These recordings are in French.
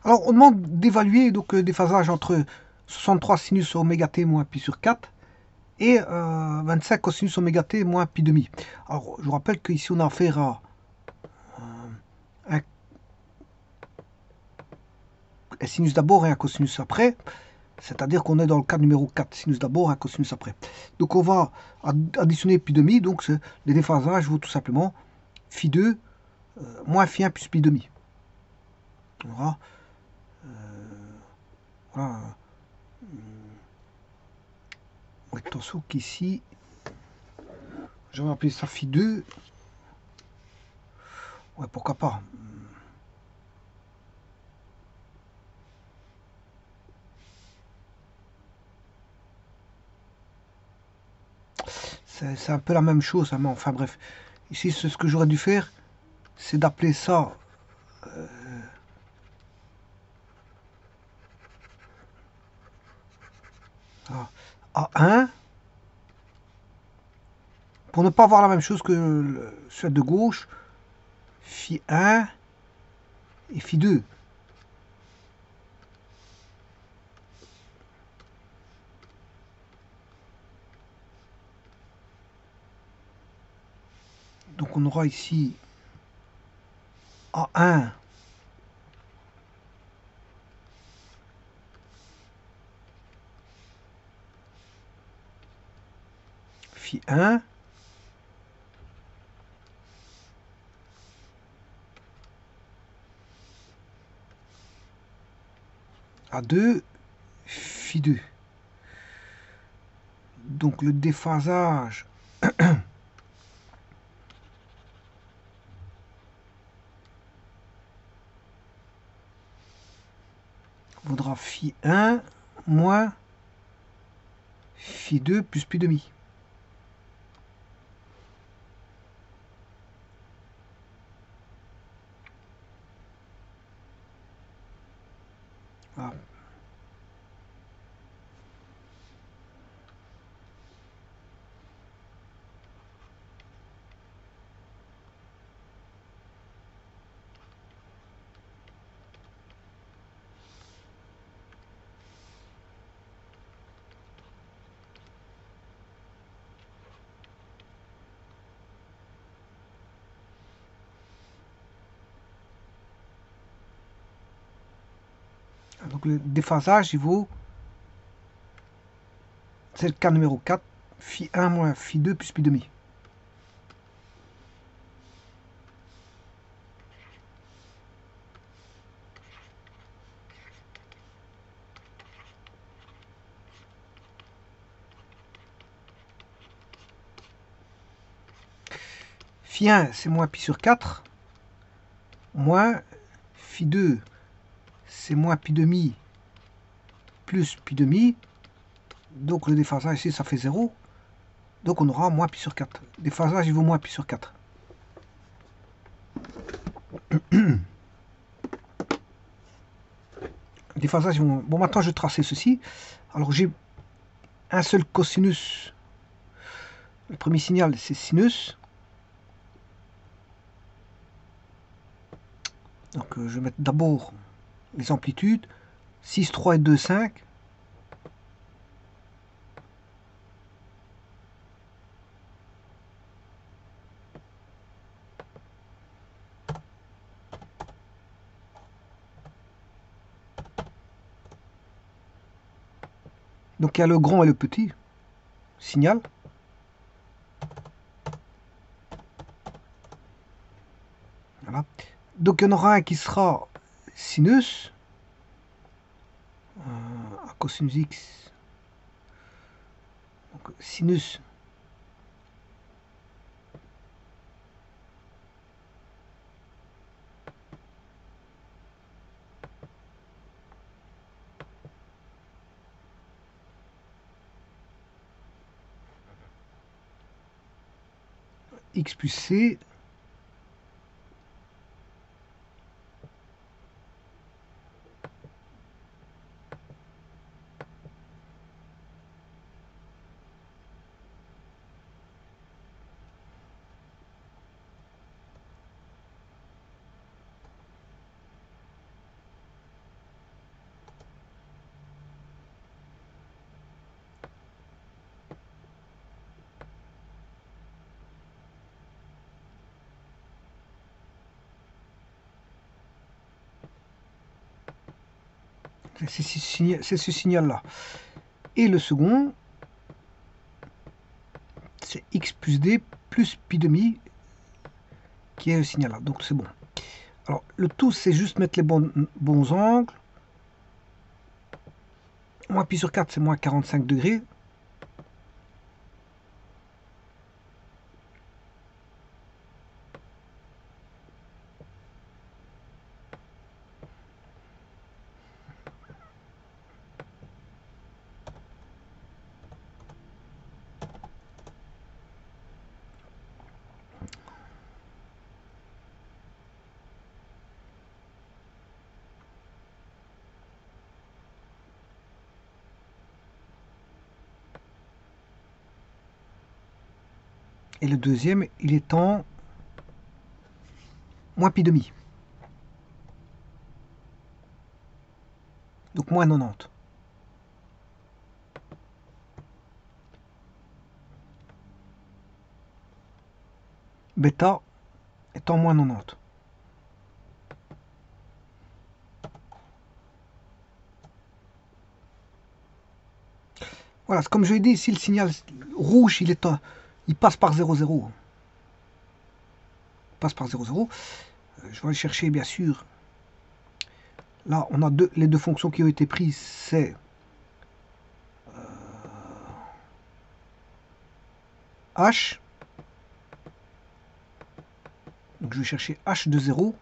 Alors, on demande d'évaluer donc des phasages entre 63 sinus oméga t moins pi sur 4 et 25 cosinus oméga t moins pi demi. Alors, je vous rappelle qu'ici, on a affaire à un sinus d'abord et un cosinus après. C'est-à-dire qu'on est dans le cas numéro 4, sinus d'abord, un cosinus après. Donc, on va additionner pi demi. Donc, les déphasages vaut tout simplement phi 2 moins phi 1 plus pi demi. On aura voilà, attention qu'ici, je vais appeler ça phi 2. Ouais, pourquoi pas. C'est un peu la même chose, hein, mais enfin bref. Ici, ce que j'aurais dû faire, c'est d'appeler ça A1, pour ne pas avoir la même chose que celui de gauche, phi 1 et phi 2. Donc on aura ici A1 phi 1 A2 phi 2. Donc le déphasage vaudra phi 1 moins phi 2 plus pi demi. Voilà. Donc le déphasage, il vaut, c'est le cas numéro 4, phi 1 moins phi 2 plus pi demi. Phi 1, c'est moins pi sur 4, moins phi 2, c'est moins pi demi, plus pi demi. Donc le déphasage ici, ça fait 0. Donc on aura moins pi sur 4. Le déphasage, il vaut moins pi sur 4. Le déphasage, bon, maintenant je vais tracer ceci. Alors j'ai un seul cosinus. Le premier signal, c'est sinus. Donc je vais mettre d'abord les amplitudes. 6, 3 et 2, 5. Donc il y a le grand et le petit signal. Voilà. Donc il y en aura un qui sera sinus, à cosinus x. Donc, sinus x plus c. C'est ce signal-là. Et le second, c'est x plus d plus pi demi qui est le signal là. Donc c'est bon. Alors le tout, c'est juste mettre les bons angles. Moins pi sur 4, c'est moins 45 degrés. Et le deuxième, il est en moins pi demi. Donc moins 90. Bêta est en moins 90. Voilà, comme je l'ai dit, ici le signal rouge, il passe par 0,0. Passe par 0,0. Je vais aller chercher, bien sûr. Là, on a les deux fonctions qui ont été prises, c'est h. Donc je vais chercher h de 0.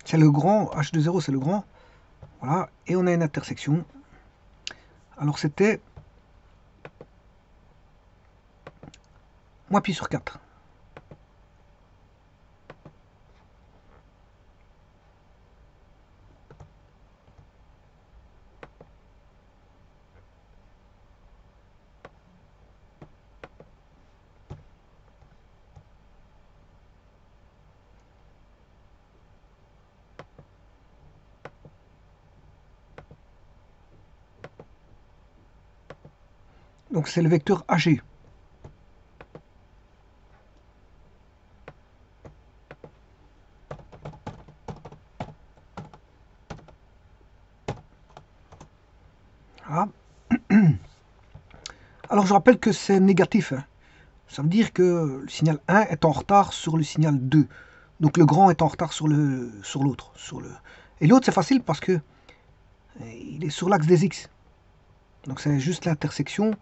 C'est le grand, h de 0 c'est le grand. Voilà, et on a une intersection. Alors c'était moins pi sur 4. Donc c'est le vecteur AG. Voilà. Alors je rappelle que c'est négatif. Hein. Ça veut dire que le signal 1 est en retard sur le signal 2. Donc le grand est en retard sur l'autre. Et l'autre c'est facile parce que il est sur l'axe des x. Donc c'est juste l'intersection.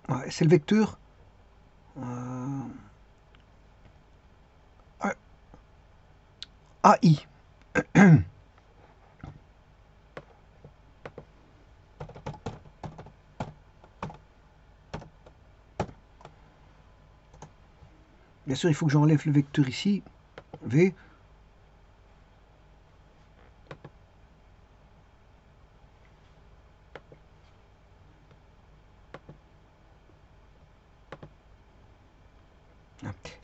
Ouais, c'est le vecteur AI. Bien sûr, il faut que j'enlève le vecteur ici, V.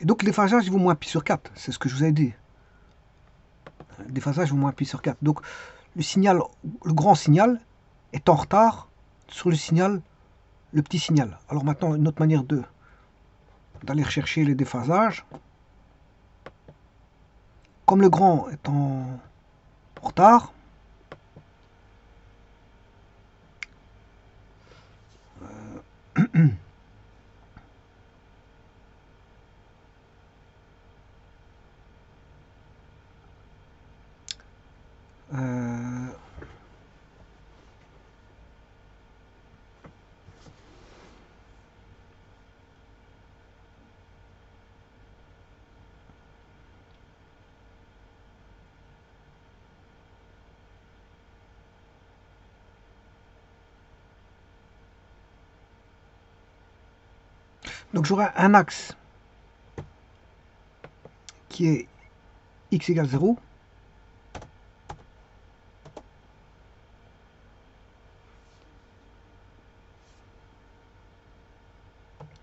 Et donc, le déphasage vaut moins pi sur 4. C'est ce que je vous ai dit. Le déphasage vaut moins pi sur 4. Donc, le grand signal est en retard sur le petit signal. Alors maintenant, une autre manière d'aller rechercher les déphasages. Comme le grand est en retard, euh, donc j'aurai un axe qui est x égale 0.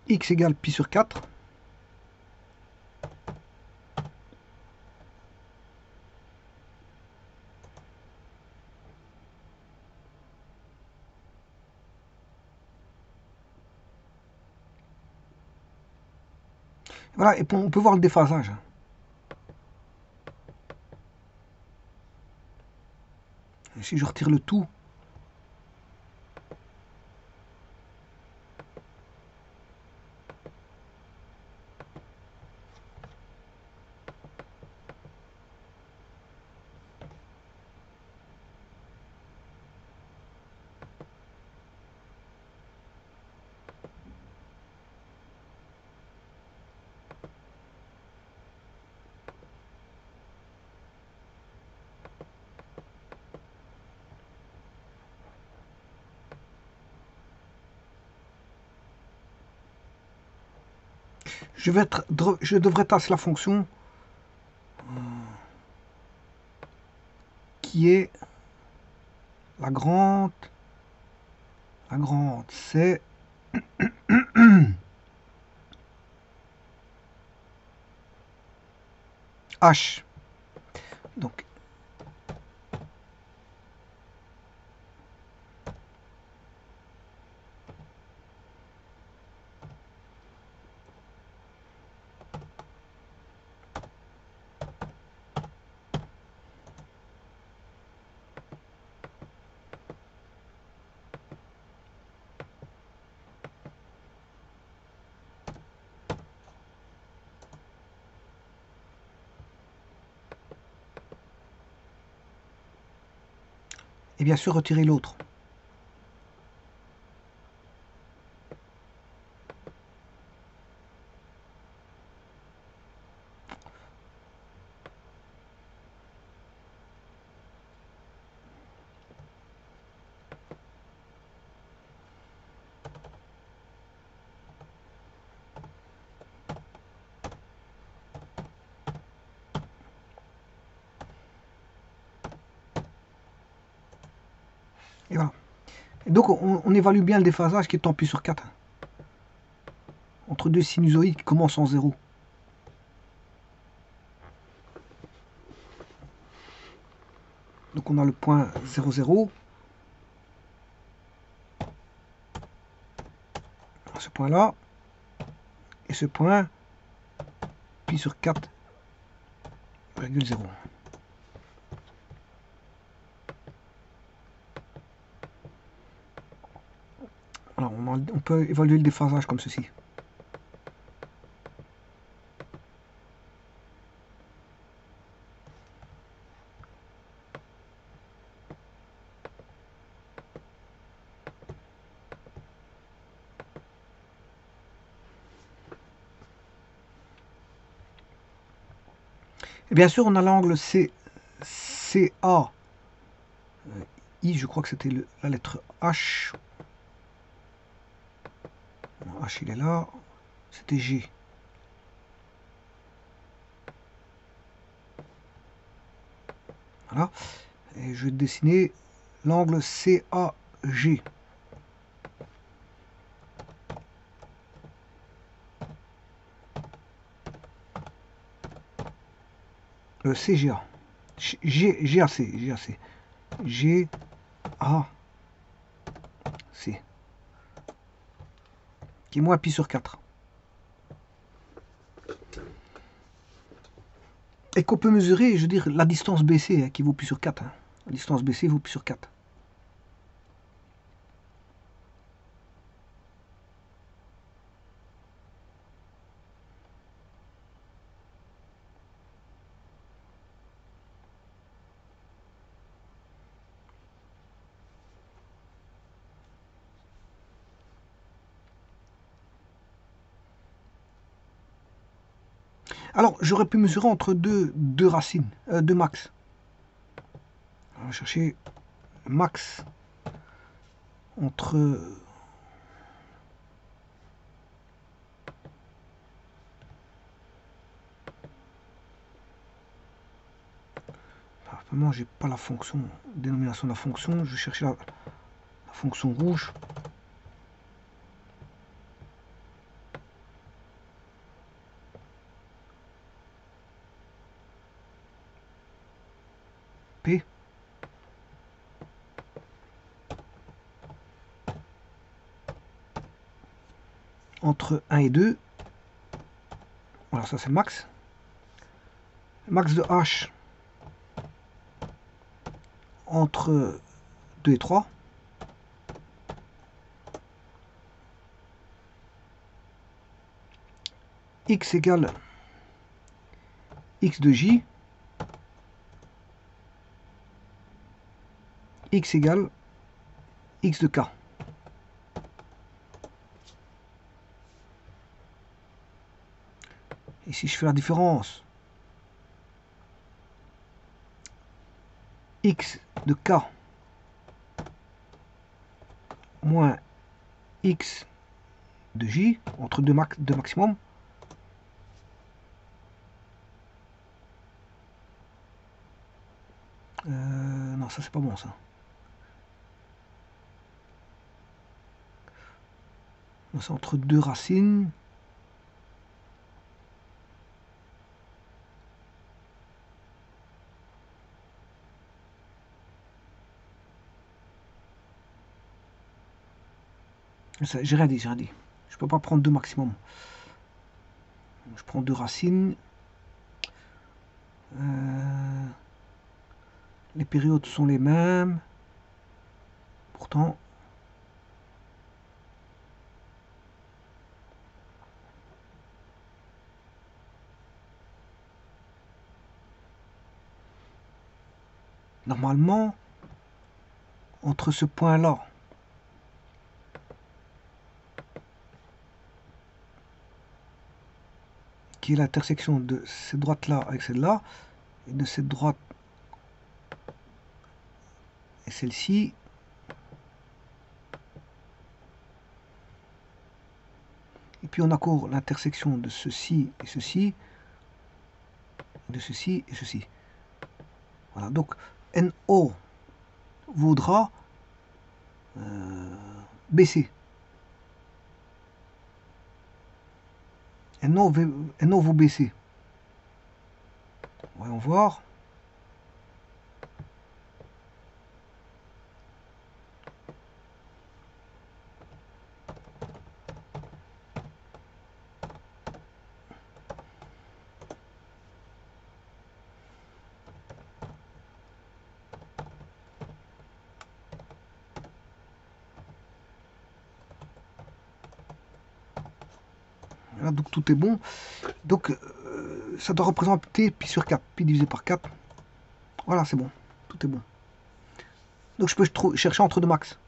x égale pi sur 4. Voilà, et on peut voir le déphasage. Et si je retire le tout, je devrais tracer la fonction qui est la grande, c'est h. Donc, et bien sûr retirer l'autre. Et voilà. Et donc on évalue bien le déphasage qui est en pi sur 4. Entre deux sinusoïdes qui commencent en 0. Donc on a le point 0, 0. Ce point-là. Et ce point pi sur 4,0. Alors on peut évaluer le déphasage comme ceci. Et bien sûr, on a l'angle CA. I, je crois que c'était la lettre H. H, il est là. C'était G. Voilà. Et je vais dessiner l'angle CAG. CGA. GAC. GAC. Qui est moins pi sur 4. Et qu'on peut mesurer, je veux dire, la distance BC hein, qui vaut pi sur 4. Hein. La distance BC vaut pi sur 4. Alors, j'aurais pu mesurer entre deux racines, deux max. On va chercher max entre vraiment, j'ai pas la fonction, dénomination de la fonction. Je vais chercher la fonction rouge. P. Entre 1 et 2. Voilà, ça c'est le max. Max de H entre 2 et 3. X égale X de J. X égale X de K. Et si je fais la différence, X de K moins X de J, entre deux maximum, non, ça c'est pas bon ça. C'est entre deux racines. J'ai rien dit, j'ai rien dit. Je peux pas prendre deux maximum. Je prends deux racines. Les périodes sont les mêmes. Pourtant, normalement, entre ce point-là qui est l'intersection de cette droite-là avec celle-là, et de cette droite et celle-ci, et puis on a encore l'intersection de ceci et ceci, de ceci et ceci. Voilà, donc NO vaudra BC. NO vaut BC. Voyons voir. Voilà, donc tout est bon. Donc ça doit représenter pi sur 4, pi divisé par 4. Voilà, c'est bon, tout est bon. Donc je peux chercher entre deux max.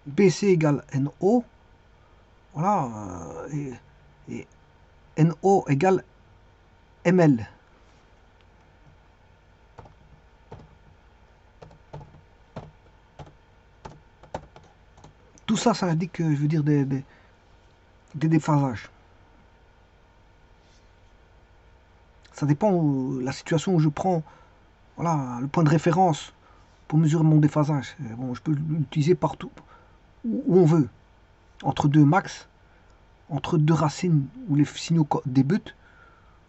BC égale NO. Voilà, et NO égale ML. Tout ça, ça indique, je veux dire, des déphasages. Ça dépend de la situation où je prends, voilà, le point de référence pour mesurer mon déphasage. Bon, je peux l'utiliser partout où on veut. Entre deux max, entre deux racines où les signaux débutent,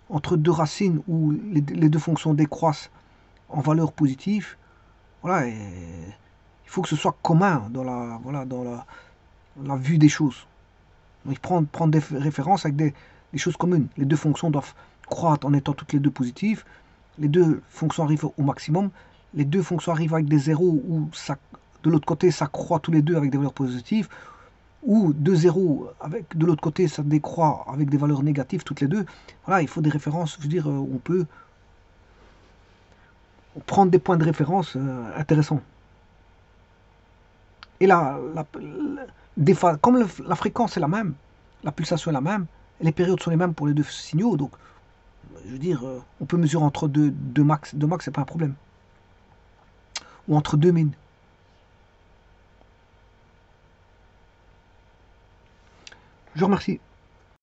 entre deux racines où les deux fonctions décroissent en valeur positive. Voilà, et il faut que ce soit commun dans la, voilà, dans la vue des choses. Donc, prendre des références avec des choses communes. Les deux fonctions doivent croître en étant toutes les deux positives. Les deux fonctions arrivent au maximum. Les deux fonctions arrivent avec des zéros où ça, de l'autre côté ça croît tous les deux avec des valeurs positives. Ou deux zéros avec de l'autre côté ça décroît avec des valeurs négatives toutes les deux. Voilà, il faut des références. Je veux dire, on peut prendre des points de référence intéressants. Et là, comme la fréquence est la même, la pulsation est la même, et les périodes sont les mêmes pour les deux signaux, donc je veux dire, on peut mesurer entre deux max, c'est pas un problème. Ou entre deux mines. Je vous remercie.